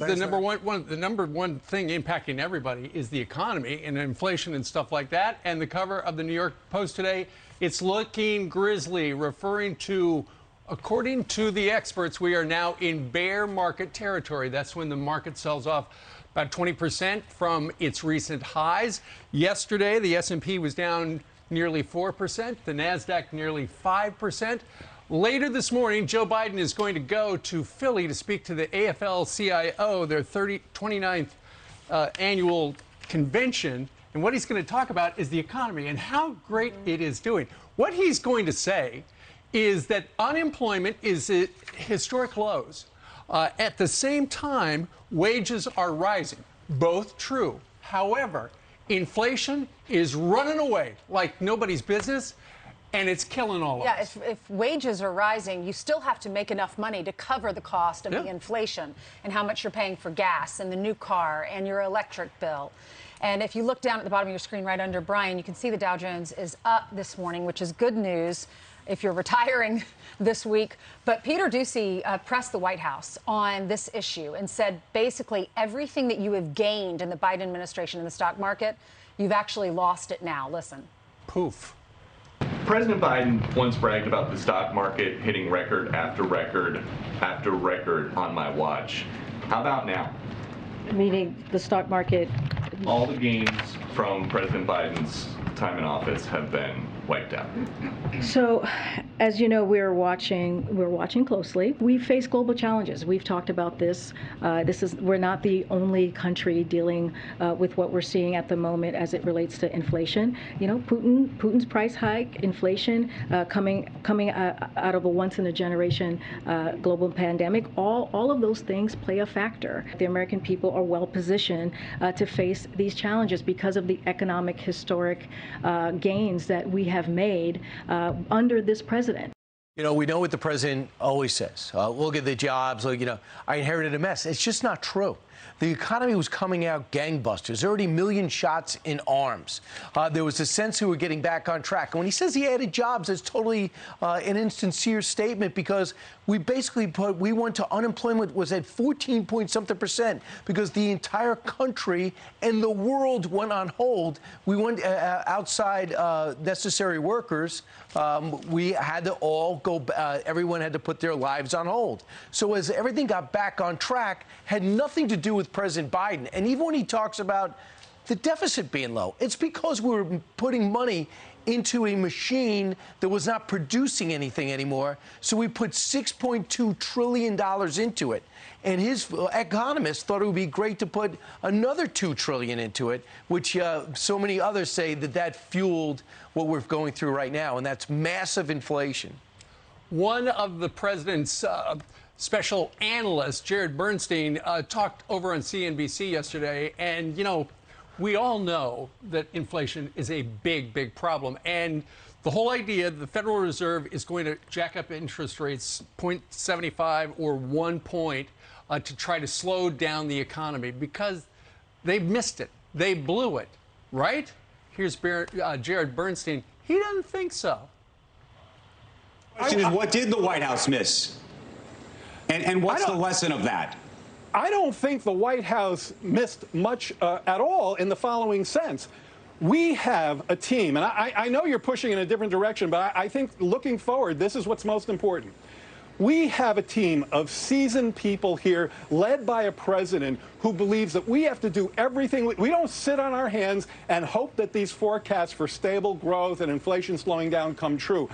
The number one thing impacting everybody is the economy and inflation and stuff like that. And the cover of the New York Post today, it's looking grisly, referring to, according to the experts, we are now in bear market territory. That's when the market sells off about 20% from its recent highs. Yesterday, the S&P was down nearly 4%, the NASDAQ nearly 5%. Later this morning, Joe Biden is going to go to Philly to speak to the AFL-CIO, their 29th annual convention. And what he's going to talk about is the economy and how great it is doing. What he's going to say is that unemployment is at historic lows. At the same time, wages are rising. Both true. However, inflation is running away like nobody's business. And it's killing all of us. Yeah, if wages are rising, you still have to make enough money to cover the cost of the inflation and how much you're paying for gas and the new car and your electric bill. And if you look down at the bottom of your screen right under Brian, you can see the Dow Jones is up this morning, which is good news if you're retiring this week. But Peter Doocy pressed the White House on this issue and said basically everything that you have gained in the Biden administration in the stock market, you've actually lost it now. Listen. Poof. President Biden once bragged about the stock market hitting record after record after record on my watch. How about now? Meaning the stock market? All the gains from President Biden's time in office have been wiped out. So, as you know, we're watching closely. We face global challenges. We've talked about this. We're not the only country dealing with what we're seeing at the moment as it relates to inflation. You know, Putin's price hike, inflation coming out of a once-in-a-generation global pandemic. All of those things play a factor. The American people are well positioned to face these challenges because of the economic historic gains that we have made under this president. You know, we know what the president always says. Look at the jobs. Look, I inherited a mess. It's just not true. The economy was coming out gangbusters, already million shots in arms. There was a sense we were getting back on track. And when he says he added jobs, it's totally an insincere statement because we basically we went to unemployment was at 14-point-something% because the entire country and the world went on hold. We went outside necessary workers. We had to all go, everyone had to put their lives on hold. So as everything got back on track, had nothing to do with President Biden. And even when he talks about the deficit being low, it's because we were putting money into a machine that was not producing anything anymore. So we put $6.2 trillion into it. And his economists thought it would be great to put another $2 trillion into it, which so many others say that fueled what we're going through right now, and that's massive inflation. One of the president's special analysts, Jared Bernstein, talked over on CNBC yesterday, and, we all know that inflation is a big, big problem. And the whole idea that the Federal Reserve is going to jack up interest rates 0.75 or 1 point to try to slow down the economy because they missed it. They blew it, right? Here's Jared Bernstein. He doesn't think so. The question is, what did the White House miss? And what's the lesson of that? I don't think the White House missed much at all in the following sense. We have a team, and I know you're pushing in a different direction, but I think looking forward, this is what's most important. We have a team of seasoned people here led by a president who believes that we have to do everything. We don't sit on our hands and hope that these forecasts for stable growth and inflation slowing down come true.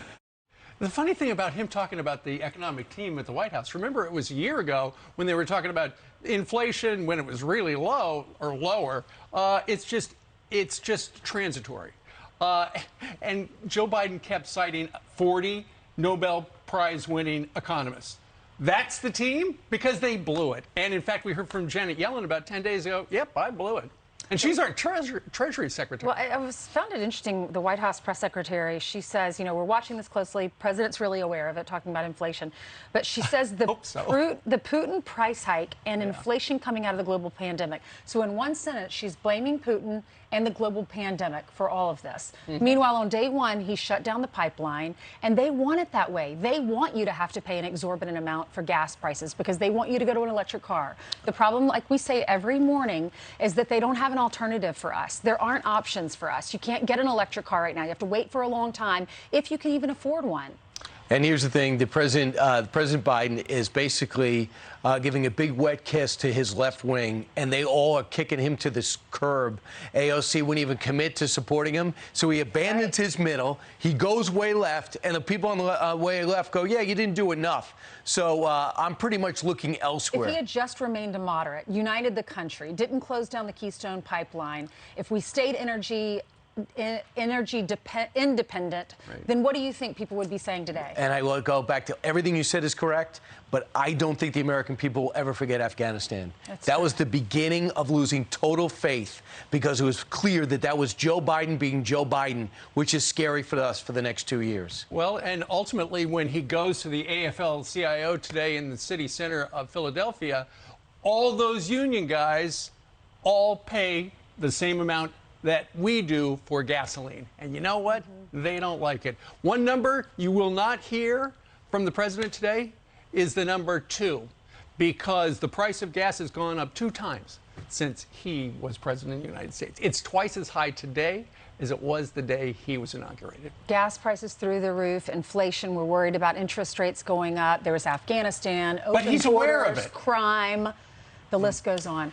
The funny thing about him talking about the economic team at the White House, remember it was a year ago when they were talking about inflation when it was really low or lower. It's just transitory. And Joe Biden kept citing 40 Nobel Prize winning economists. That's the team because they blew it. And in fact, we heard from Janet Yellen about 10 days ago. Yep, I blew it. And she's our Treasury Secretary. Well, I found it interesting, the White House press secretary, she says, we're watching this closely. President's really aware of it, talking about inflation. But she says the Putin price hike and inflation coming out of the global pandemic. So in one sentence, she's blaming Putin and the global pandemic for all of this. Meanwhile, on day one, he shut down the pipeline, and they want it that way. They want you to have to pay an exorbitant amount for gas prices because they want you to go to an electric car. The problem, like we say every morning, is that they don't have an alternative for us. There aren't options for us. You can't get an electric car right now. You have to wait for a long time if you can even afford one. And here's the thing: President Biden is basically giving a big wet kiss to his left wing, and they all are kicking him to the curb. AOC wouldn't even commit to supporting him, so he abandons his middle. He goes way left, and the people on the way left go, "Yeah, you didn't do enough." So I'm pretty much looking elsewhere. If he had just remained a moderate, united the country, didn't close down the Keystone Pipeline, if we stayed energy independent, then what do you think people would be saying today? And I will go back to everything you said is correct, but I don't think the American people will ever forget Afghanistan. That was the beginning of losing total faith because it was clear that that was Joe Biden being Joe Biden, which is scary for us for the next 2 years. Well, and ultimately, when he goes to the AFL-CIO today in the city center of Philadelphia, all those union guys all pay the same amount that we do for gasoline. And you know what? They don't like it. One number you will not hear from the president today is the number 2, because the price of gas has gone up 2 times since he was president of the United States. It's twice as high today as it was the day he was inaugurated. Gas prices through the roof, inflation, we're worried about interest rates going up. There was Afghanistan, open But he's aware of borders, it. crime, the list goes on.